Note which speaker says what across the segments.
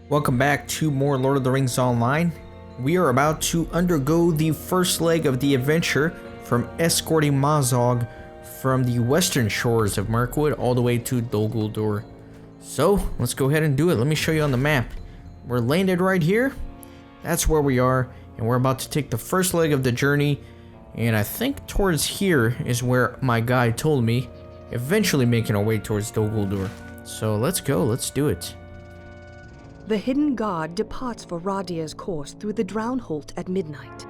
Speaker 1: Welcome back to more Lord of the Rings Online. We are about to undergo the first leg of the adventure from escorting Mazog from the western shores of Mirkwood all the way to Dol Guldur. So, let's go ahead and do it. Let me show you on the map. We're landed right here. That's where we are, and we're about to take the first leg of the journey. And I think towards here is where my guide told me, eventually making our way towards Dol Guldur. So let's go, let's do it.
Speaker 2: The hidden guard departs for Radir's course through the Drownholt at midnight.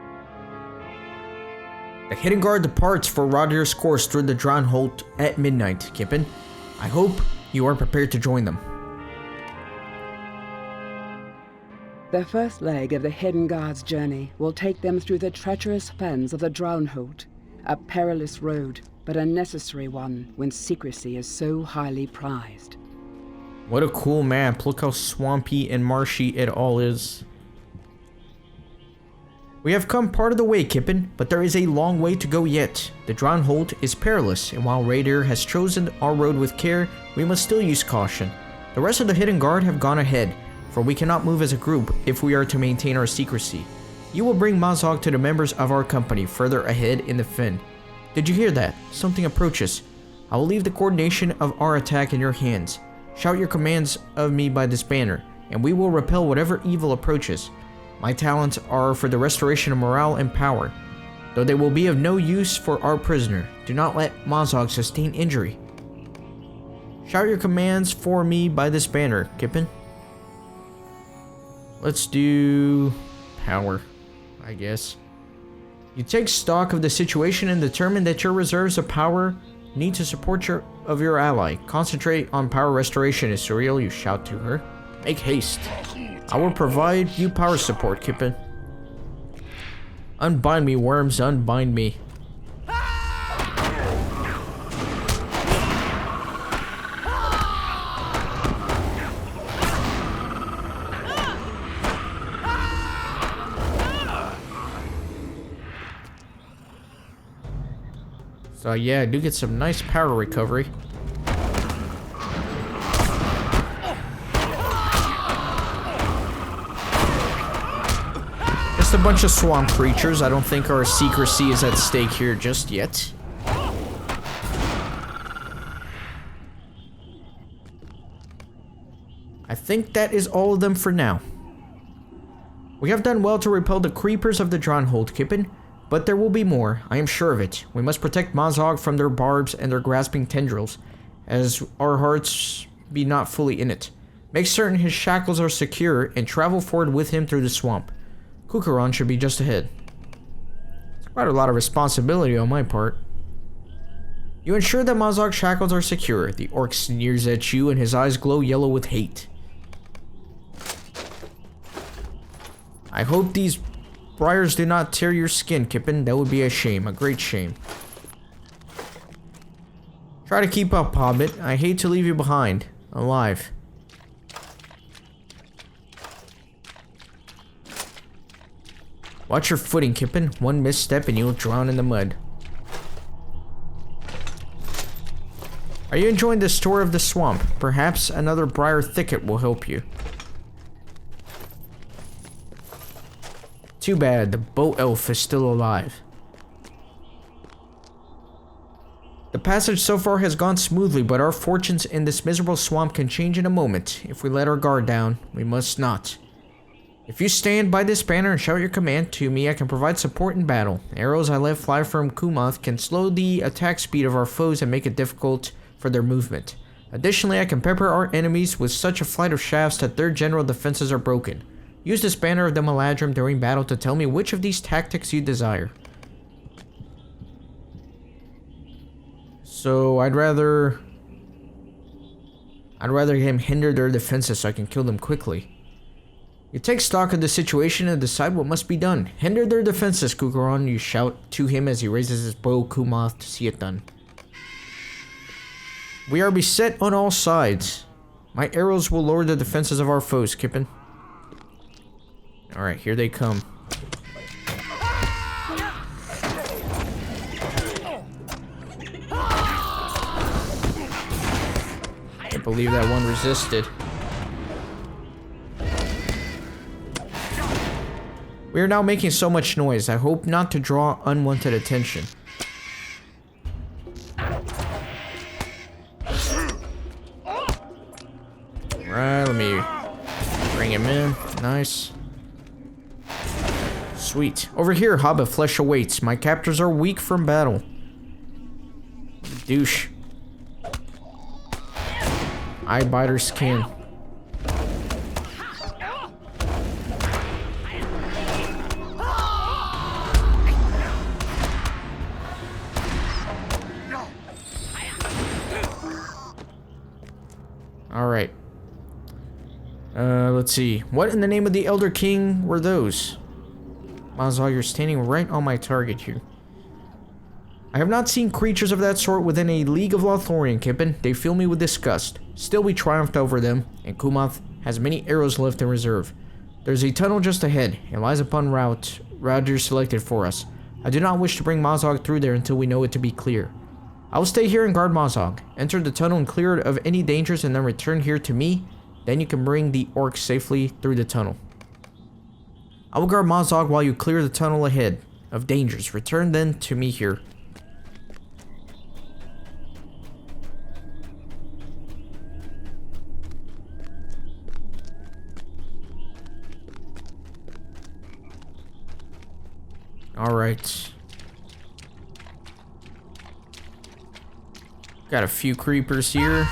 Speaker 1: The hidden guard departs for Radir's course through the Drownholt at midnight, Kippen. I hope you are prepared to join them.
Speaker 3: The first leg of the Hidden Guard's journey will take them through the treacherous fens of the Drownholt, a perilous road, but a necessary one when secrecy is so highly prized.
Speaker 1: What a cool map. Look how swampy and marshy it all is. We have come part of the way, Kippen, but there is a long way to go yet. The Drownholt is perilous, and while Radir has chosen our road with care, we must still use caution. The rest of the Hidden Guard have gone ahead, for we cannot move as a group if we are to maintain our secrecy. You will bring Mazog to the members of our company further ahead in the fen. Did you hear that? Something approaches. I will leave the coordination of our attack in your hands. Shout your commands of me by this banner, and we will repel whatever evil approaches. My talents are for the restoration of morale and power. Though they will be of no use for our prisoner, do not let Mazog sustain injury. Shout your commands for me by this banner, Kippen. Let's do power, I guess. You take stock of the situation and determine that your reserves of power need to support your ally. Concentrate on power restoration, Isuriel, you shout to her. Make haste. I will provide you power support, Kippen. Unbind me, worms, unbind me. So yeah, I do get some nice power recovery. Just a bunch of swamp creatures. I don't think our secrecy is at stake here just yet. I think that is all of them for now. We have done well to repel the creepers of the Drownholt, Kippen. But there will be more, I am sure of it. We must protect Mazog from their barbs and their grasping tendrils, as our hearts be not fully in it. Make certain his shackles are secure, and travel forward with him through the swamp. Kukuron should be just ahead. It's quite a lot of responsibility on my part. You ensure that Mazog's shackles are secure. The orc sneers at you, and his eyes glow yellow with hate. I hope these briars do not tear your skin, Kippen. That would be a shame, a great shame. Try to keep up, Hobbit. I hate to leave you behind, alive. Watch your footing, Kippen. One misstep and you'll drown in the mud. Are you enjoying this tour of the swamp? Perhaps another briar thicket will help you. Too bad, the boat elf is still alive. The passage so far has gone smoothly, but our fortunes in this miserable swamp can change in a moment. If we let our guard down, we must not. If you stand by this banner and shout your command to me, I can provide support in battle. Arrows I let fly from Kumath can slow the attack speed of our foes and make it difficult for their movement. Additionally, I can pepper our enemies with such a flight of shafts that their general defenses are broken. Use this banner of the Maladrim during battle to tell me which of these tactics you desire. So, I'd rather him hinder their defenses so I can kill them quickly. You take stock of the situation and decide what must be done. Hinder their defenses, Kukuron, you shout to him as he raises his bow, Kumath, to see it done. We are beset on all sides. My arrows will lower the defenses of our foes, Kippen. Alright, here they come. Can't believe that one resisted. We are now making so much noise. I hope not to draw unwanted attention. Right, let me bring him in. Nice. Sweet. Over here, Hobbit flesh awaits. My captors are weak from battle. Douche. Eye biter skin. Alright. Let's see. What in the name of the Elder King were those? Mazog, you're standing right on my target here. I have not seen creatures of that sort within a league of Lothlorien, Kippen. They fill me with disgust. Still, we triumphed over them, and Kumath has many arrows left in reserve. There's a tunnel just ahead. It lies upon route Roger selected for us. I do not wish to bring Mazog through there until we know it to be clear. I will stay here and guard Mazog. Enter the tunnel and clear it of any dangers, and then return here to me. Then you can bring the orcs safely through the tunnel. I will guard Mazog while you clear the tunnel ahead of dangers. Return then to me here. Alright. Got a few creepers here.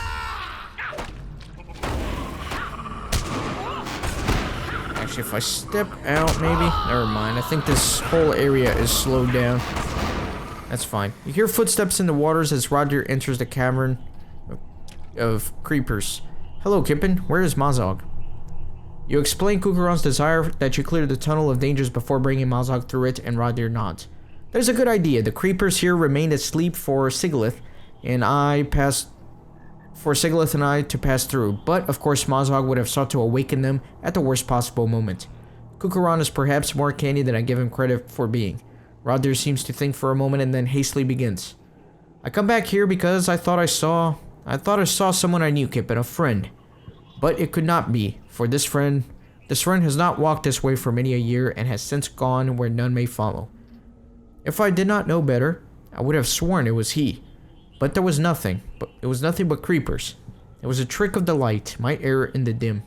Speaker 1: Actually, if I step out, maybe? Never mind. I think this whole area is slowed down. That's fine. You hear footsteps in the waters as Roger enters the cavern of creepers. Hello, Kippen. Where is Mazog? You explain Kukuran's desire that you clear the tunnel of dangers before bringing Mazog through it, and Rodir nods. That is a good idea. The creepers here remained asleep for Sigilith, and I to pass through, but of course Mazog would have sought to awaken them at the worst possible moment. Kukuran is perhaps more canny than I give him credit for being. Rodir seems to think for a moment and then hastily begins. I come back here because I thought I saw someone I knew, Kippen, a friend. But it could not be, for this friend has not walked this way for many a year and has since gone where none may follow. If I did not know better, I would have sworn it was he. But there was nothing. It was nothing but creepers. It was a trick of the light, my error in the dim.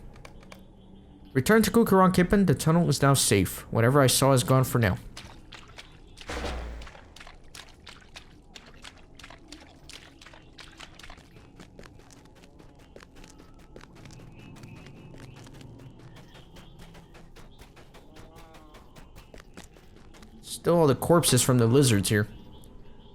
Speaker 1: Return to Kukuran, Kippen. The tunnel is now safe. Whatever I saw is gone for now. Still all the corpses from the lizards here.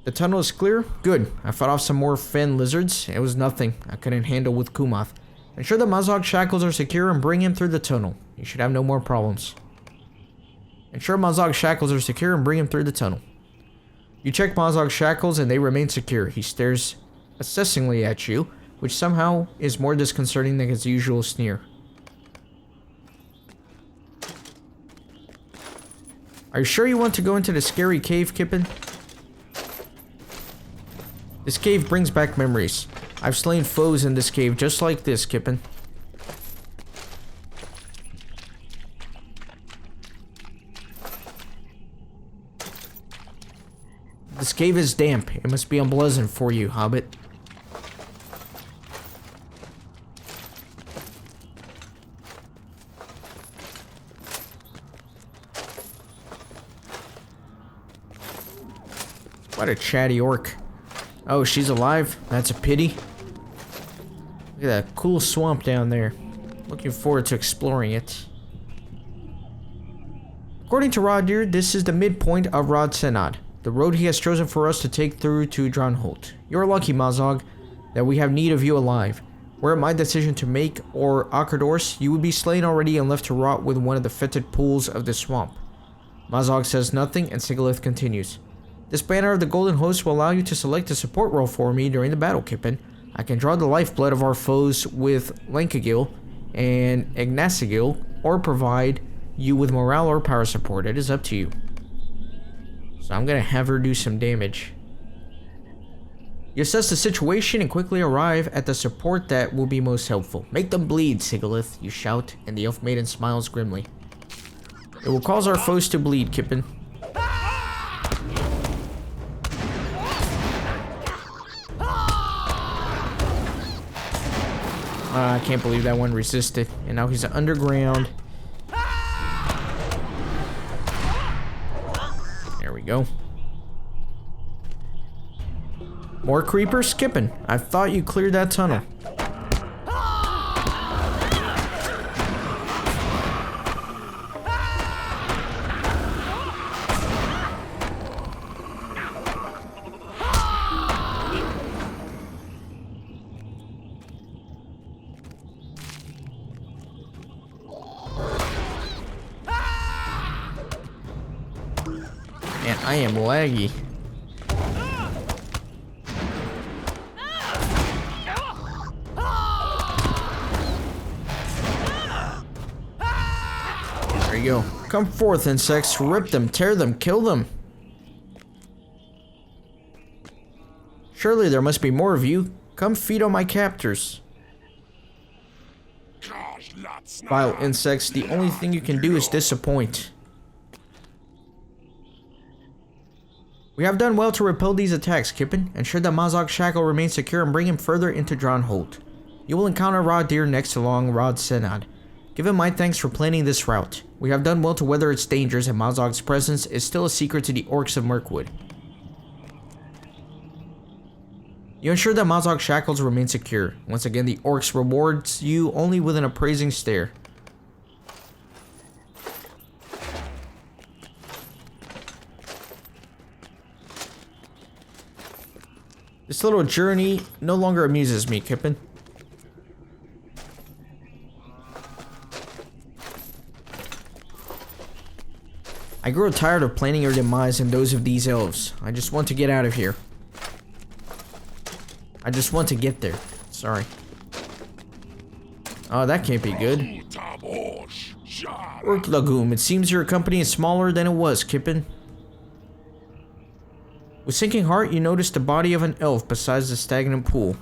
Speaker 1: The tunnel is clear? Good. I fought off some more fen lizards. It was nothing I couldn't handle with Kumath. Ensure the Mazog shackles are secure and bring him through the tunnel. You should have no more problems. Ensure Mazog shackles are secure and bring him through the tunnel. You check Mazog's shackles and they remain secure. He stares assessingly at you, which somehow is more disconcerting than his usual sneer. Are you sure you want to go into the scary cave, Kippen? This cave brings back memories. I've slain foes in this cave just like this, Kippen. This cave is damp. It must be unpleasant for you, Hobbit. What a chatty orc. Oh, she's alive? That's a pity. Look at that cool swamp down there. Looking forward to exploring it. According to Rodir, this is the midpoint of Rod Senad, the road he has chosen for us to take through to Drownholt. You're lucky, Mazog, that we have need of you alive. Were it my decision to make or Akadors, you would be slain already and left to rot with one of the fetid pools of the swamp. Mazog says nothing, and Sigilith continues. This banner of the Golden Host will allow you to select a support role for me during the battle, Kippen. I can draw the lifeblood of our foes with Lankagil and Ignacigil, or provide you with morale or power support. It is up to you. So I'm gonna have her do some damage. You assess the situation and quickly arrive at the support that will be most helpful. Make them bleed, Sigilith, you shout, and the elf maiden smiles grimly. It will cause our foes to bleed, Kippen. I can't believe that one resisted. And now he's underground. There we go. More creepers? Skipping. I thought you cleared that tunnel. Man, I am laggy. There you go. Come forth, insects. Rip them, tear them, kill them. Surely there must be more of you. Come feed on my captors. Vile insects, the only thing you can do is disappoint. We have done well to repel these attacks, Kippen. Ensure that Mazog's shackle remains secure and bring him further into Drownholt. You will encounter J.R.R next along Rod Senad. Give him my thanks for planning this route. We have done well to weather its dangers, and Mazog's presence is still a secret to the orcs of Mirkwood. You ensure that Mazog's shackles remain secure. Once again, the orcs rewards you only with an appraising stare. This little journey no longer amuses me, Kippen. I grow tired of planning your demise and those of these elves. I just want to get out of here. I just want to get there. Sorry. Oh, that can't be good. Orc Lagoon, it seems your company is smaller than it was, Kippen. With sinking heart, you notice the body of an elf besides the stagnant pool.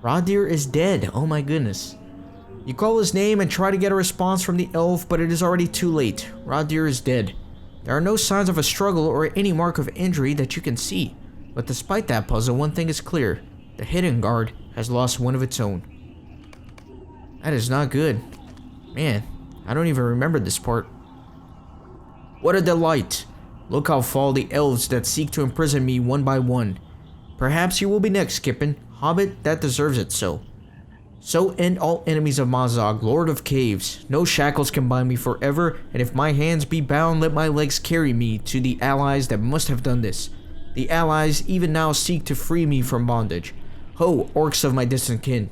Speaker 1: J.R.R is dead. Oh my goodness. You call his name and try to get a response from the elf, but it is already too late. J.R.R is dead. There are no signs of a struggle or any mark of injury that you can see. But despite that puzzle, one thing is clear. The hidden guard has lost one of its own. That is not good. Man, I don't even remember this part. What a delight. Look how fall the elves that seek to imprison me one by one. Perhaps you will be next, Kippen. Hobbit, that deserves it so. So end all enemies of Mazog, Lord of Caves. No shackles can bind me forever, and if my hands be bound, let my legs carry me to the allies that must have done this. The allies even now seek to free me from bondage. Ho, orcs of my distant kin.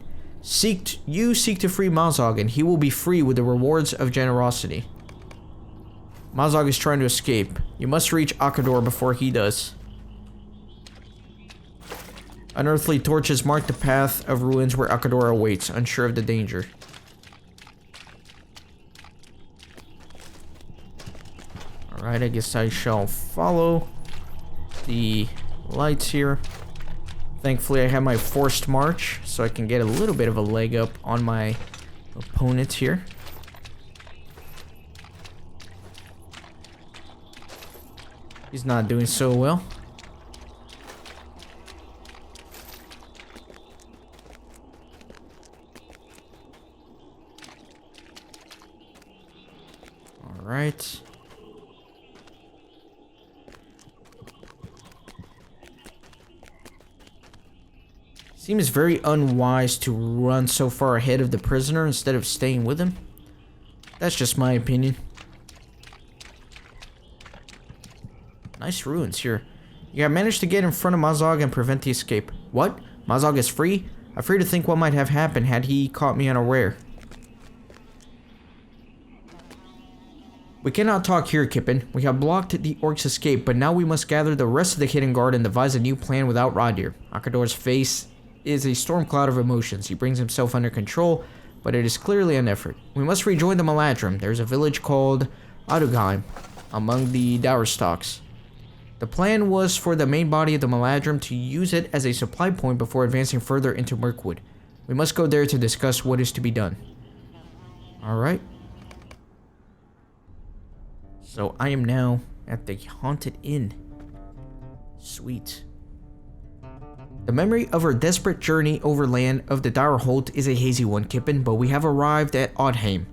Speaker 1: You seek to free Mazog, and he will be free with the rewards of generosity. Mazog is trying to escape. You must reach Akador before he does. Unearthly torches mark the path of ruins where Akador awaits, unsure of the danger. Alright, I guess I shall follow the lights here. Thankfully, I have my forced march, so I can get a little bit of a leg up on my opponent here. He's not doing so well. All right. Seems very unwise to run so far ahead of the prisoner instead of staying with him. That's just my opinion. Nice ruins here. You have managed to get in front of Mazog and prevent the escape. What? Mazog is free? I fear to think what might have happened had he caught me unaware. We cannot talk here, Kippen. We have blocked the orcs' escape, but now we must gather the rest of the hidden guard and devise a new plan without J.R.R. Akador's face is a storm cloud of emotions. He brings himself under control, but it is clearly an effort. We must rejoin the Maladrim. There's a village called Adugheim among the Dower Stalks. The plan was for the main body of the Maladrim to use it as a supply point before advancing further into Mirkwood. We must go there to discuss what is to be done. Alright. So I am now at the Haunted Inn. Sweet. The memory of our desperate journey overland of the Drownholt is a hazy one, Kippen, but we have arrived at Odheim.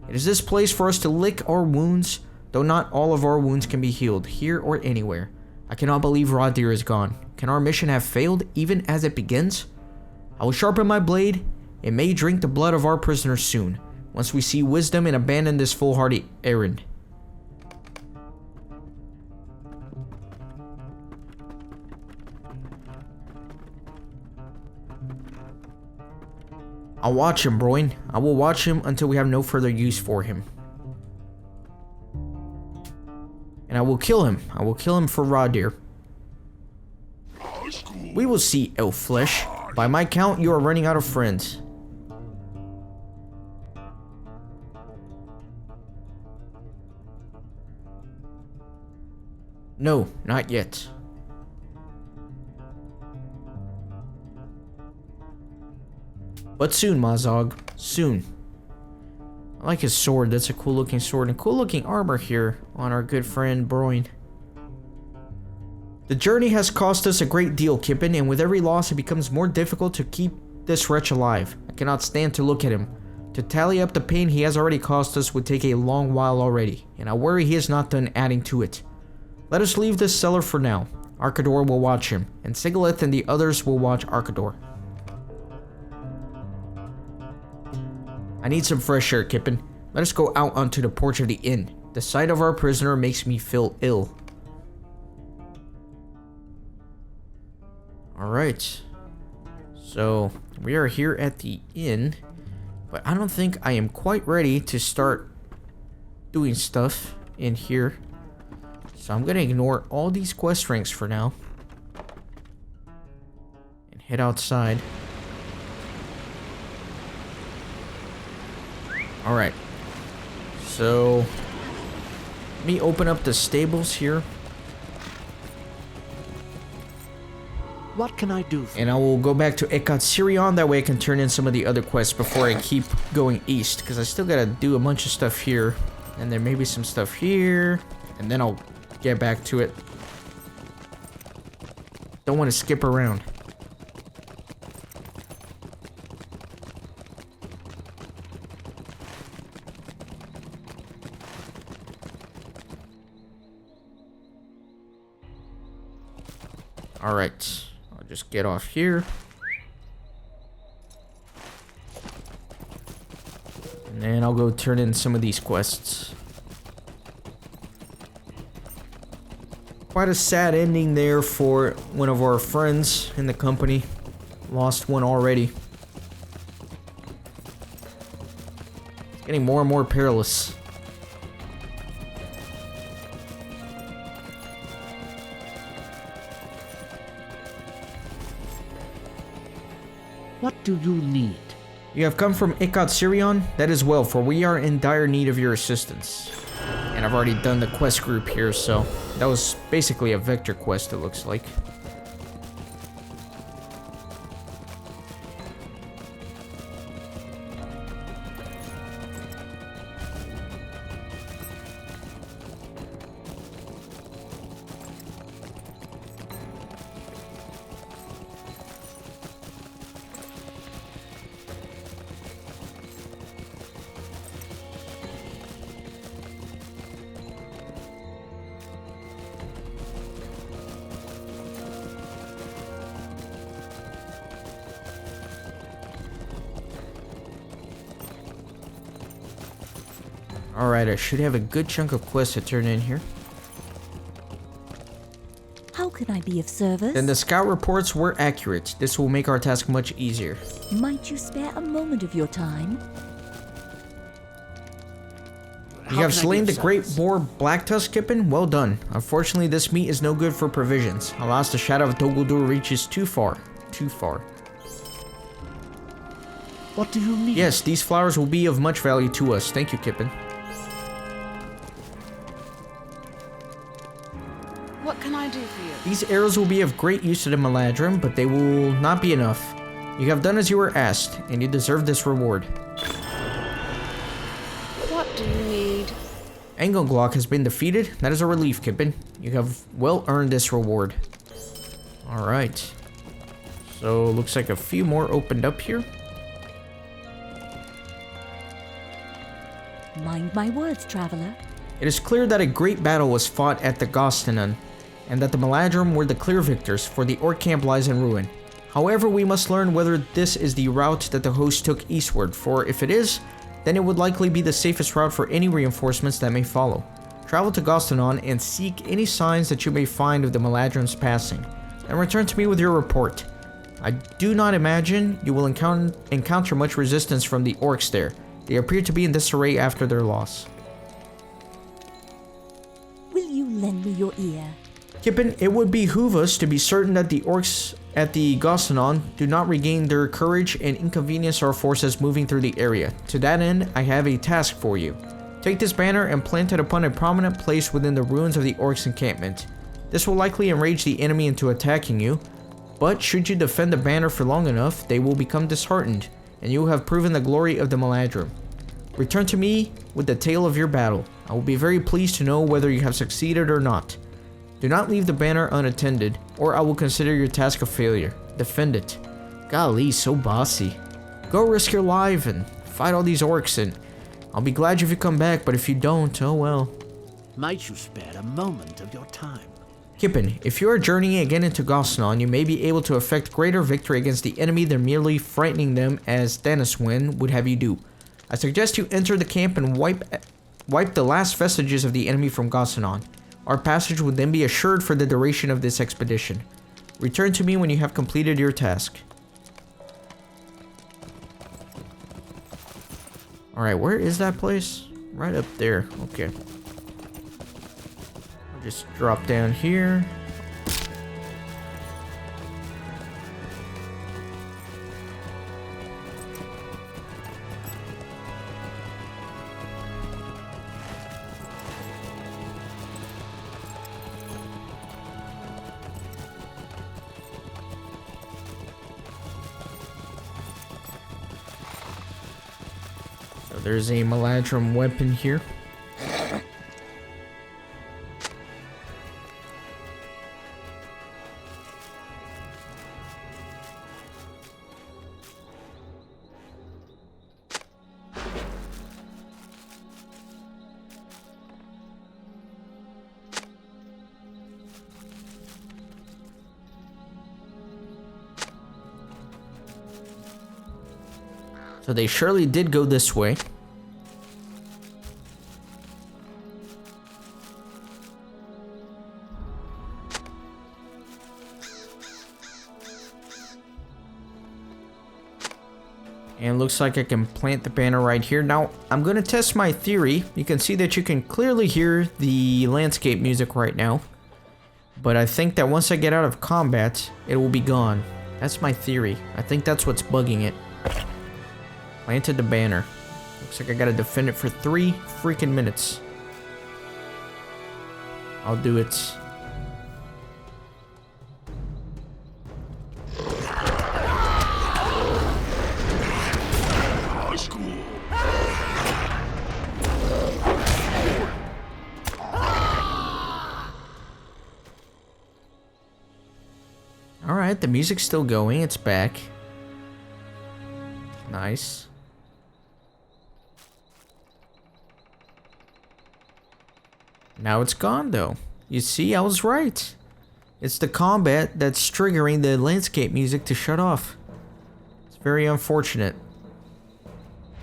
Speaker 1: It is this place for us to lick our wounds, though not all of our wounds can be healed, here or anywhere. I cannot believe Rodir is gone. Can our mission have failed, even as it begins? I will sharpen my blade. It may drink the blood of our prisoners soon, once we see wisdom and abandon this foolhardy errand. I'll watch him, Broin. I will watch him until we have no further use for him. And I will kill him. I will kill him for Rodir. We will see, elf flesh. By my count, you are running out of friends. No, not yet. But soon, Mazog. Soon. I like his sword. That's a cool looking sword and cool looking armor here on our good friend Broin. The journey has cost us a great deal, Kippen, and with every loss it becomes more difficult to keep this wretch alive. I cannot stand to look at him. To tally up the pain he has already caused us would take a long while already, and I worry he has not done adding to it. Let us leave this cellar for now. Arkador will watch him, and Sigilith and the others will watch Arkador. I need some fresh air, Kippen. Let us go out onto the porch of the inn. The sight of our prisoner makes me feel ill. Alright. So, we are here at the inn. But I don't think I am quite ready to start doing stuff in here. So I'm going to ignore all these quest ranks for now. And head outside. Alright, so let me open up the stables here.
Speaker 4: What can I do for you?
Speaker 1: And I will go back to Ekatsirion, that way I can turn in some of the other quests before I keep going east. Because I still gotta do a bunch of stuff here. And there may be some stuff here. And then I'll get back to it. Don't want to skip around. Alright, I'll just get off here. And then I'll go turn in some of these quests. Quite a sad ending there for one of our friends in the company. Lost one already. It's getting more and more perilous.
Speaker 4: What do you need?
Speaker 1: You have come from Ekatsirion? That is well, for we are in dire need of your assistance. And I've already done the quest group here, so that was basically a vector quest, it looks like. Alright, I should have a good chunk of quests to turn in here.
Speaker 5: How can I be of service?
Speaker 1: Then the scout reports were accurate. This will make our task much easier.
Speaker 5: Might you spare a moment of your time?
Speaker 1: You have slain the great boar Blacktusk, Kippen? Well done. Unfortunately, this meat is no good for provisions. Alas, the shadow of Dol Guldur reaches too far. Too far.
Speaker 4: What do you need?
Speaker 1: Yes, these flowers will be of much value to us. Thank you, Kippen.
Speaker 3: What can I do for you?
Speaker 1: These arrows will be of great use to the Maladrim, but they will not be enough. You have done as you were asked, and you deserve this reward.
Speaker 3: What do you need?
Speaker 1: Angoglock has been defeated. That is a relief, Kippen. You have well earned this reward. Alright. So, looks like a few more opened up here.
Speaker 5: Mind my words, traveler.
Speaker 1: It is clear that a great battle was fought at the Gostanon, and that the Meladrum were the clear victors, for the Orc camp lies in ruin. However, we must learn whether this is the route that the host took eastward, for if it is, then it would likely be the safest route for any reinforcements that may follow. Travel to Gostanon and seek any signs that you may find of the Meladrum's passing, and return to me with your report. I do not imagine you will encounter much resistance from the Orcs there. They appear to be in disarray after their loss.
Speaker 5: Will you lend me your ear?
Speaker 1: Kippen, it would behoove us to be certain that the Orcs at the Gostanon do not regain their courage and inconvenience our forces moving through the area. To that end, I have a task for you. Take this banner and plant it upon a prominent place within the ruins of the Orcs' encampment. This will likely enrage the enemy into attacking you, but should you defend the banner for long enough, they will become disheartened, and you will have proven the glory of the Meladrum. Return to me with the tale of your battle. I will be very pleased to know whether you have succeeded or not. Do not leave the banner unattended, or I will consider your task a failure. Defend it. Golly, so bossy. Go risk your life and fight all these orcs, and I'll be glad if you come back, but if you don't, oh well.
Speaker 4: Might you spare a moment of your time?
Speaker 1: Kippen, if you are journeying again into Gostanon, you may be able to effect greater victory against the enemy than merely frightening them as Thanoswen would have you do. I suggest you enter the camp and wipe the last vestiges of the enemy from Gostanon. Our passage would then be assured for the duration of this expedition. Return to me when you have completed your task. Alright, where is that place? Right up there. Okay. I'll just drop down here. There's a Meladrum weapon here. So they surely did go this way. And looks like I can plant the banner right here. Now, I'm going to test my theory. You can see that you can clearly hear the landscape music right now. But I think that once I get out of combat, it will be gone. That's my theory. I think that's what's bugging it. Planted the banner. Looks like I gotta defend it for 3 freaking minutes. I'll do it. Alright, the music's still going. It's back. Nice. Now it's gone though. You see, I was right. It's the combat that's triggering the landscape music to shut off. It's very unfortunate.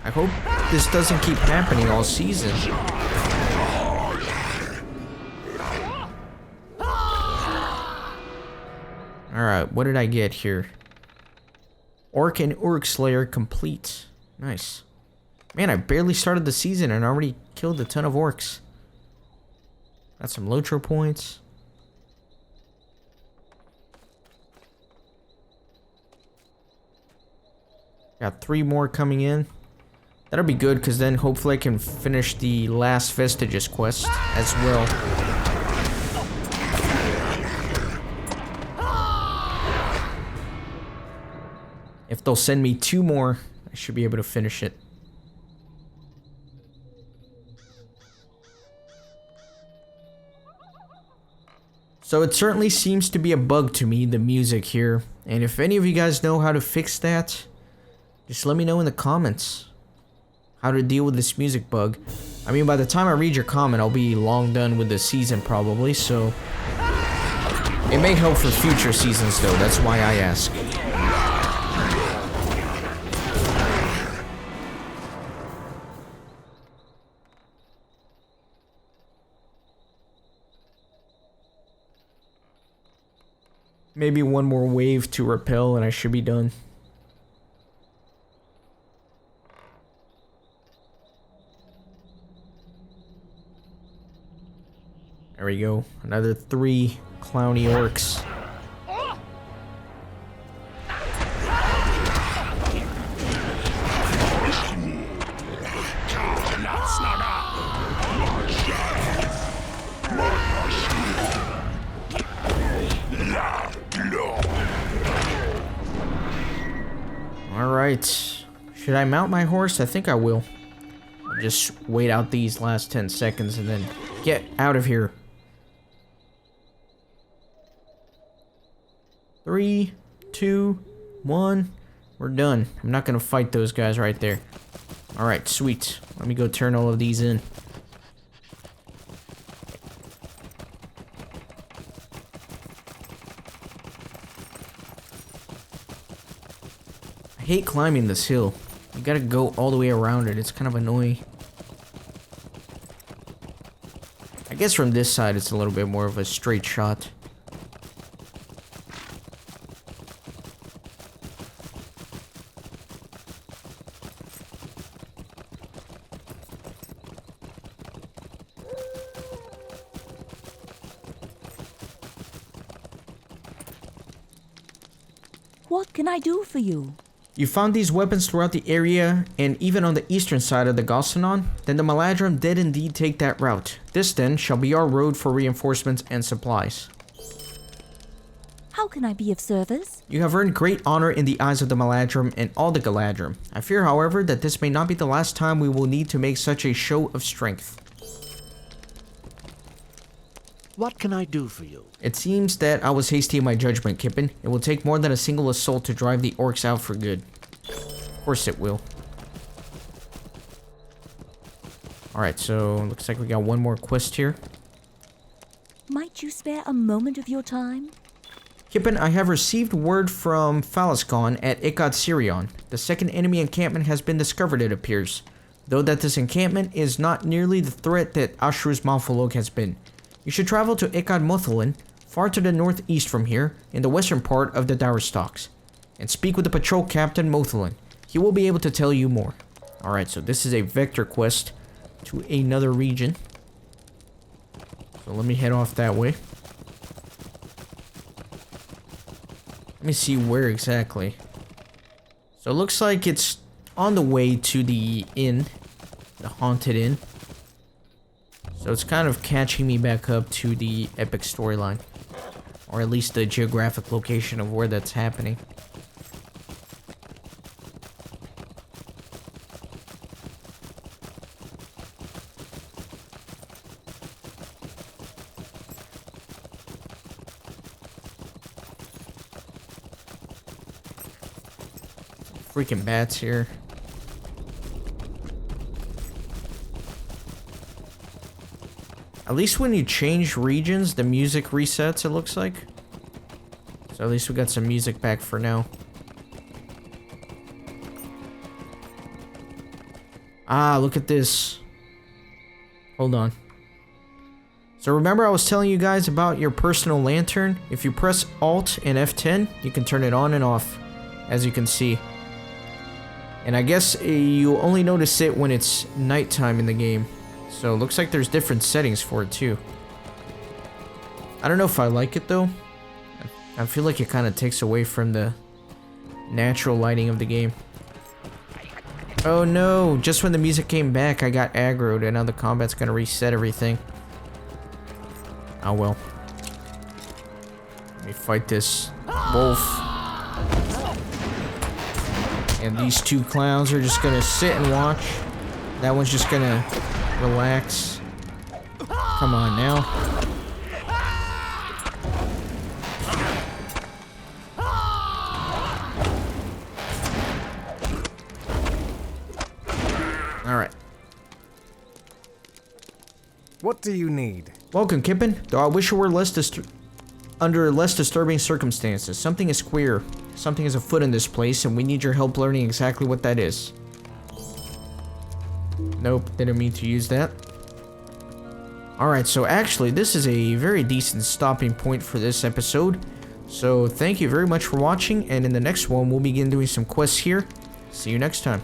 Speaker 1: I hope this doesn't keep happening all season. Alright, what did I get here? Orc and Uruk Slayer complete. Nice. Man, I barely started the season and already killed a ton of orcs. Got some LOTRO points. Got 3 more coming in. That'll be good, because then hopefully I can finish the last Vestiges quest as well. If they'll send me 2 more, I should be able to finish it. So it certainly seems to be a bug to me, the music here. And if any of you guys know how to fix that, just let me know in the comments how to deal with this music bug. I mean, by the time I read your comment, I'll be long done with the season probably, so it may help for future seasons though, that's why I ask. Maybe one more wave to repel and I should be done. There we go. Another 3 clowny orcs. Alright. Should I mount my horse? I think I will. I'll just wait out these last 10 seconds and then get out of here. 3, 2, 1. We're done. I'm not gonna fight those guys right there. Alright, sweet. Let me go turn all of these in. I hate climbing this hill. You gotta go all the way around it. It's kind of annoying. I guess from this side it's a little bit more of a straight shot.
Speaker 5: What can I do for you?
Speaker 1: You found these weapons throughout the area and even on the eastern side of the Gossanon? Then the Maladrim did indeed take that route. This then shall be our road for reinforcements and supplies.
Speaker 5: How can I be of service?
Speaker 1: You have earned great honor in the eyes of the Maladrim and all the Galadrim. I fear, however, that this may not be the last time we will need to make such a show of strength.
Speaker 4: What can I do for you?
Speaker 1: It seems that I was hasty in my judgment, Kippen. It will take more than a single assault to drive the orcs out for good. Of course it will. Alright, so looks like we got one more quest here.
Speaker 5: Might you spare a moment of your time?
Speaker 1: Kippen, I have received word from Phalisgon at Ikad Sirion. The second enemy encampment has been discovered, it appears. Though that this encampment is not nearly the threat that Ashrus Malfolog has been. You should travel to Ikad Mothalin, far to the northeast from here, in the western part of the Dowerstocks, and speak with the patrol captain Mothalin. He will be able to tell you more. Alright, so this is a vector quest to another region. So let me head off that way. Let me see where exactly. So it looks like it's on the way to the inn, the Haunted Inn. So it's kind of catching me back up to the epic storyline. Or at least the geographic location of where that's happening. Freaking bats here. At least when you change regions, the music resets, it looks like. So at least we got some music back for now. Ah, look at this. Hold on. So remember I was telling you guys about your personal lantern? If you press Alt and F10, you can turn it on and off, as you can see. And I guess you only notice it when it's nighttime in the game. So it looks like there's different settings for it too. I don't know if I like it though. I feel like it kind of takes away from the natural lighting of the game. Oh no, just when the music came back I got aggroed and now the combat's gonna reset everything. Oh well. Let me fight this wolf. And these two clowns are just gonna sit and watch. That one's just gonna relax. Come on now.
Speaker 6: do you need?
Speaker 1: Welcome, Kippen. Though I wish it were under less disturbing circumstances. Something is queer. Something is afoot in this place, and we need your help learning exactly what that is. Nope, didn't mean to use that. Alright, so actually, this is a very decent stopping point for this episode. So, thank you very much for watching, and in the next one, we'll begin doing some quests here. See you next time.